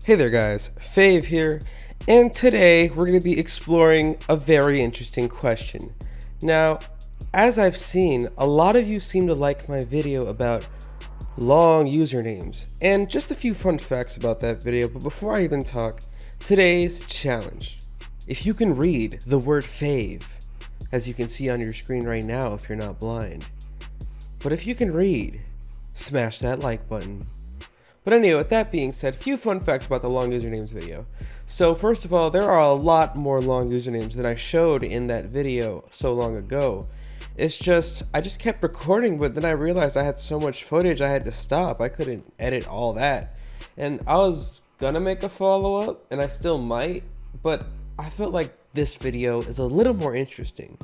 Hey there guys, Fave here, and today we're going to be exploring a very interesting question. Now, as I've seen, a lot of you seem to like my video about long usernames, and just a few fun facts about that video, but before I even talk, today's challenge. If you can read the word Fave, as you can see on your screen right now if you're not blind, but if you can read, smash that like button. But anyway, with that being said, few fun facts about the long usernames video. So first of all, there are a lot more long usernames than I showed in that video so long ago. It's just, I just kept recording, but then I realized I had so much footage I had to stop. I couldn't edit all that. And I was gonna make a follow-up, and I still might, but I felt like this video is a little more interesting.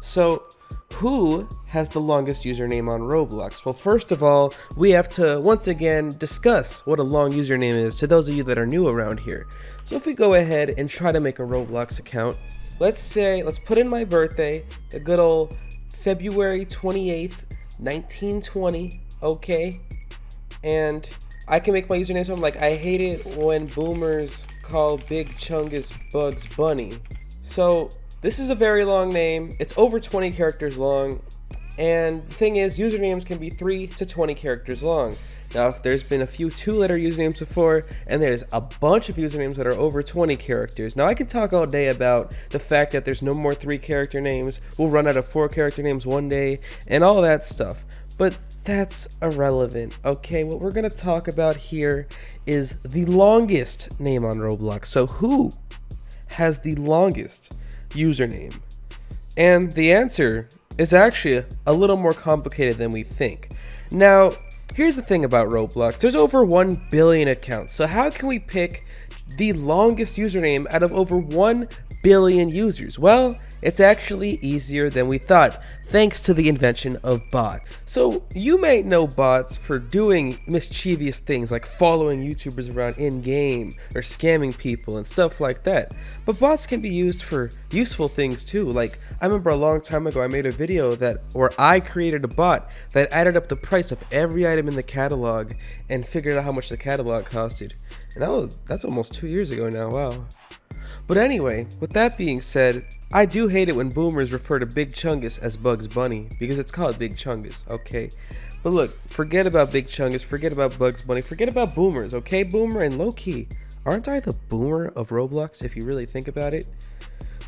So, who has the longest username on Roblox? Well, first of all, we have to once again discuss what a long username is to those of you that are new around here. So if we go ahead and try to make a Roblox account, let's put in my birthday, the good old February 28th, 1920, okay? And I can make my username something like, I hate it when boomers call Big Chungus Bugs Bunny. So this is a very long name. It's over 20 characters long. And the thing is, usernames can be 3 to 20 characters long. Now, if there's been a few 2-letter usernames before, and there's a bunch of usernames that are over 20 characters. Now, I can talk all day about the fact that there's no more 3-character names. We'll run out of 4-character names one day, and all that stuff. But that's irrelevant, okay? What we're gonna talk about here is the longest name on Roblox. So who has the longest username? And the answer is actually a little more complicated than we think. Now, here's the thing about Roblox. There's over 1 billion accounts. So how can we pick the longest username out of over 1 billion users? Well, it's actually easier than we thought, thanks to the invention of bots. So you may know bots for doing mischievous things like following YouTubers around in-game or scamming people and stuff like that. But bots can be used for useful things too. Like, I remember a long time ago I made a video where I created a bot that added up the price of every item in the catalog and figured out how much the catalog costed. And that's almost 2 years ago now, wow. But anyway, with that being said, I do hate it when boomers refer to Big Chungus as Bugs Bunny, because it's called Big Chungus, okay? But look, forget about Big Chungus, forget about Bugs Bunny, forget about boomers, okay? Boomer, and low-key, aren't I the boomer of Roblox if you really think about it?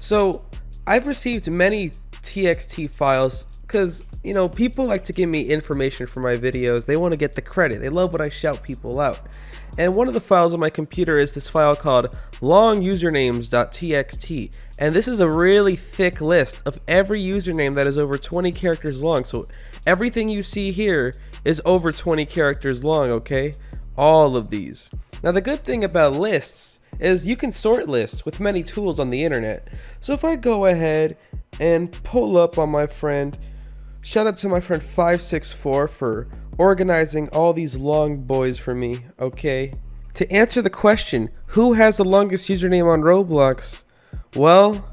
So, I've received many TXT files because, you know, people like to give me information for my videos. They want to get the credit. They love when I shout people out. And one of the files on my computer is this file called longusernames.txt, and this is a really thick list of every username that is over 20 characters long. So everything you see here is over 20 characters long, okay? All of these. Now the good thing about lists is you can sort lists with many tools on the internet. So if I go ahead and pull up on my friend, shout out to my friend 564 for organizing all these long boys for me, okay? To answer the question, who has the longest username on Roblox? Well,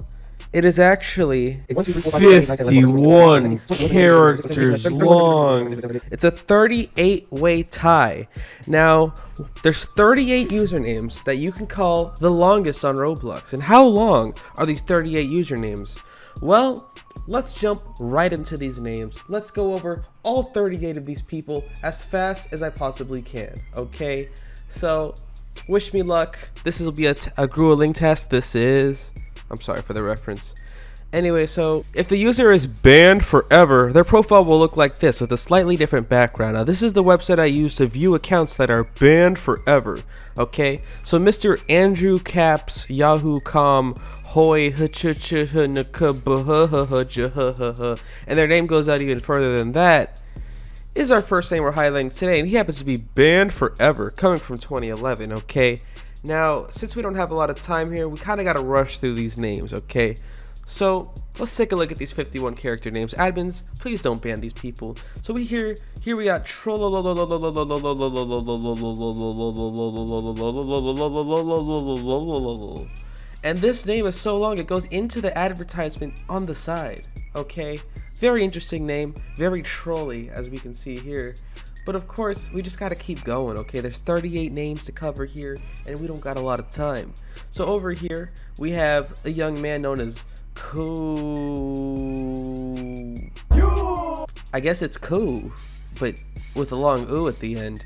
it is actually 51 characters long. It's a 38-way tie. Now, there's 38 usernames that you can call the longest on Roblox. And how long are these 38 usernames? Well, let's jump right into these names. Let's go over all 38 of these people as fast as I possibly can, okay? So, wish me luck. This will be a grueling test. I'm sorry for the reference. Anyway, so if the user is banned forever, their profile will look like this with a slightly different background. Now, this is the website I use to view accounts that are banned forever, okay? So Mr. Andrew Caps, Yahoo.com, Hoy, and their name goes out even further than that, is our first name we're highlighting today, and he happens to be banned forever, coming from 2011, okay? Now, since we don't have a lot of time here, we kind of got to rush through these names, okay? So, let's take a look at these 51 character names. Admins, please don't ban these people. So here we got and this name is so long it goes into the advertisement on the side, okay? Very interesting name, very trolly as we can see here. But of course, we just gotta keep going, okay? There's 38 names to cover here, and we don't got a lot of time. So over here, we have a young man known as Koo. I guess it's Koo, but with a long oo at the end.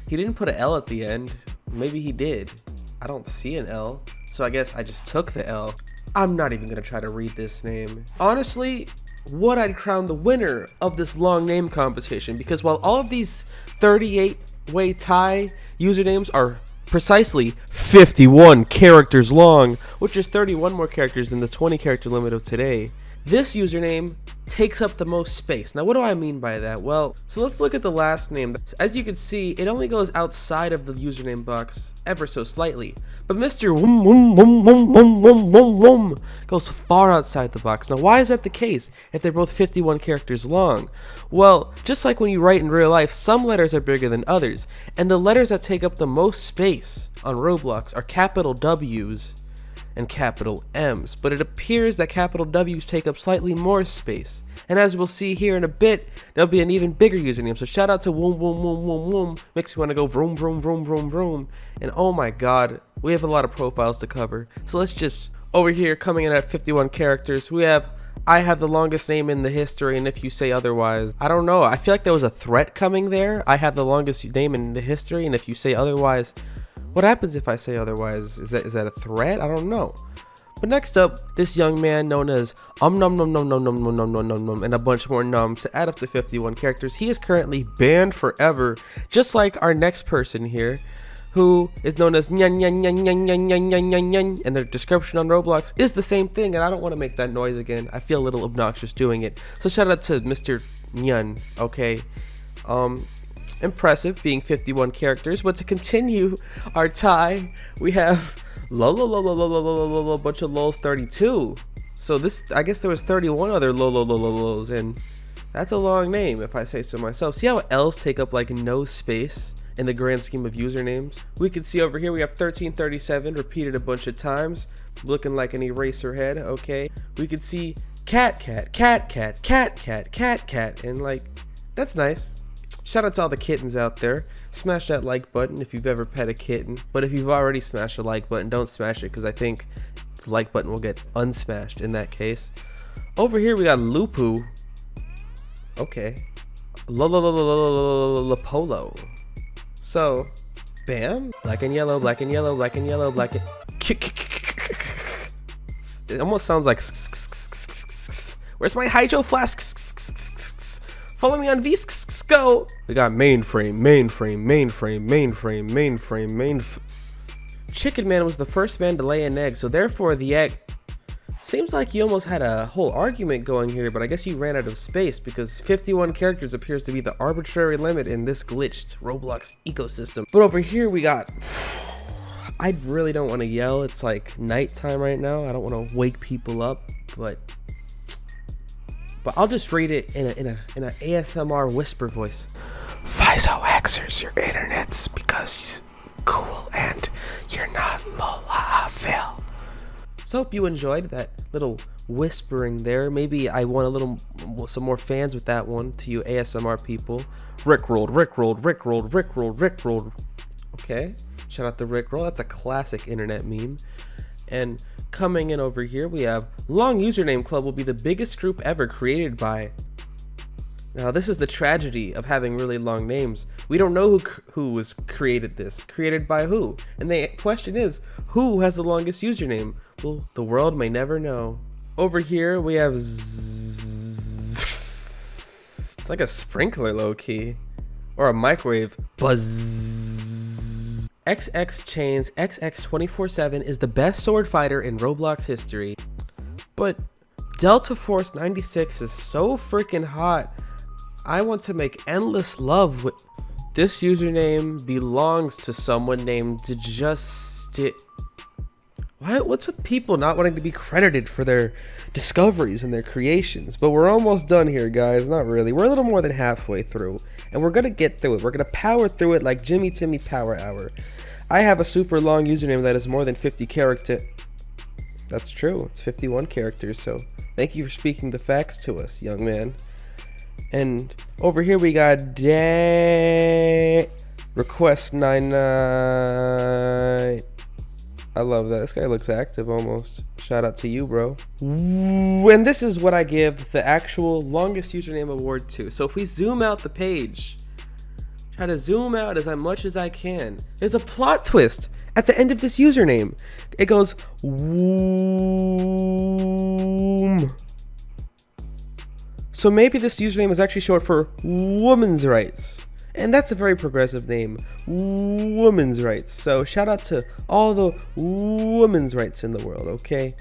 He didn't put an L at the end. Maybe he did. I don't see an L, so I guess I just took the L. I'm not even gonna try to read this name. Honestly, what I'd crown the winner of this long name competition, because while all of these 38-way tie usernames are precisely 51 characters long, which is 31 more characters than the 20 character limit of today, this username takes up the most space. Now, what do I mean by that? Well, so let's look at the last name. As you can see, it only goes outside of the username box ever so slightly. But Mr. goes far outside the box. Now, why is that the case if they're both 51 characters long? Well, just like when you write in real life, some letters are bigger than others. And the letters that take up the most space on Roblox are capital W's and capital M's, but it appears that capital W's take up slightly more space. And as we'll see here in a bit, there'll be an even bigger username. So shout out to Woom. Makes me want to go vroom, vroom, vroom, vroom, vroom. And oh my god, we have a lot of profiles to cover. So let's just, over here, coming in at 51 characters, we have, I have the longest name in the history, and if you say otherwise, I don't know. I feel like there was a threat coming there. I have the longest name in the history, and if you say otherwise, what happens if I say otherwise? Is that a threat? I don't know. But next up, this young man known as and a bunch more nums to add up to 51 characters. He is currently banned forever, just like our next person here, who is known as and their description on Roblox is the same thing, and I don't want to make that noise again. I feel a little obnoxious doing it. So shout out to Mr. Nyan, okay? Impressive being 51 characters, but to continue our tie, we have bunch of lols 32. So this, I guess there was 31 other lols, and that's a long name if I say so myself. See how L's take up like no space in the grand scheme of usernames? We can see over here we have 1337 repeated a bunch of times, looking like an eraser head, okay? We could see cat, and like, that's nice. Shout out to all the kittens out there. Smash that like button if you've ever pet a kitten. But if you've already smashed the like button, don't smash it, because I think the like button will get unsmashed in that case. Over here we got Lupu. Okay. Polo. So, bam. Black and yellow, black and yellow, black and yellow, black and... It almost sounds like... Where's my hydro flask? Follow me on go. We got mainframe. Chicken Man was the first man to lay an egg, so therefore the egg... Seems like you almost had a whole argument going here, but I guess you ran out of space because 51 characters appears to be the arbitrary limit in this glitched Roblox ecosystem. But over here we got... I really don't want to yell. It's like nighttime right now. I don't want to wake people up, but I'll just read it in an ASMR whisper voice. FISO Xers your internets because cool and you're not lola fail. So hope you enjoyed that little whispering there. Maybe I want some more fans with that one to you ASMR people. Rickrolled. Okay, shout out to Rickroll. That's a classic internet meme. And coming in over here, we have Long Username Club will be the biggest group ever created by... Now, this is the tragedy of having really long names. We don't know who was created this. Created by who? And the question is, who has the longest username? Well, the world may never know. Over here, we have... It's like a sprinkler, low-key. Or a microwave. Buzz. XX Chains XX247 is the best sword fighter in Roblox history. But Delta Force 96 is so freaking hot. I want to make endless love with this username belongs to someone named What's with people not wanting to be credited for their discoveries and their creations? But we're almost done here, guys. Not really. We're a little more than halfway through, and we're gonna get through it. We're gonna power through it like Jimmy Timmy Power Hour. I have a super long username that is more than 50 characters. That's true. It's 51 characters. So thank you for speaking the facts to us, young man. And Over here we got request 99. I love that. This guy looks active almost. Shout out to you, bro. And this is what I give the actual longest username award to. So if we zoom out the page, try to zoom out as much as I can. There's a plot twist at the end of this username. It goes womb. So maybe this username is actually short for women's rights. And that's a very progressive name, women's rights. So shout out to all the women's rights in the world, okay?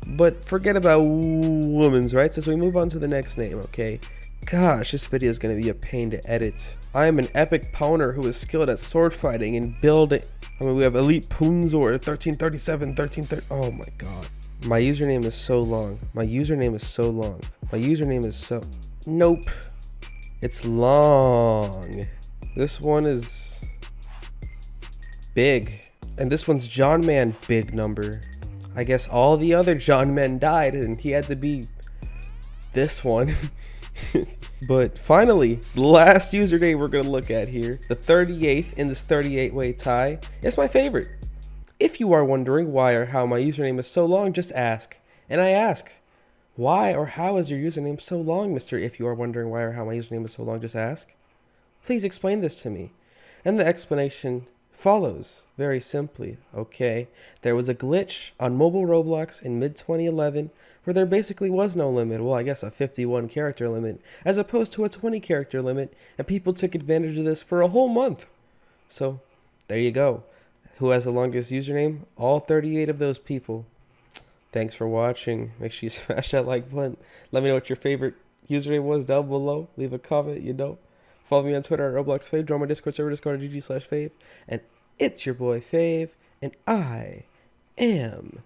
But forget about women's rights as we move on to the next name, okay? Gosh, this video is going to be a pain to edit. I am an epic pawner who is skilled at sword fighting and building. I mean, we have Elite Punzor, 1337, 1330. Oh my god. My username is so long. My username is so long. My username is so... Nope. It's long. This one is big. And this one's John Man big number. I guess all the other John Men died and he had to be this one. But finally, the last username we're going to look at here, the 38th in this 38-way tie, is my favorite. If you are wondering why or how my username is so long, just ask. And I ask, why or how is your username so long, Mr. If you are wondering why or how my username is so long, just ask. Please explain this to me. And the explanation follows very simply, okay? There was a glitch on mobile Roblox in mid-2011 where there basically was no limit. Well, I guess a 51 character limit as opposed to a 20 character limit, and people took advantage of this for a whole month. So there you go. Who has the longest username? All 38 of those people. Thanks for watching. Make sure you smash that like button. Let me know what your favorite username was down below. Leave a comment, you know. Follow me on Twitter at Roblox Fave. Join my Discord server, discord.gg/Fave. And it's your boy Fave. And I am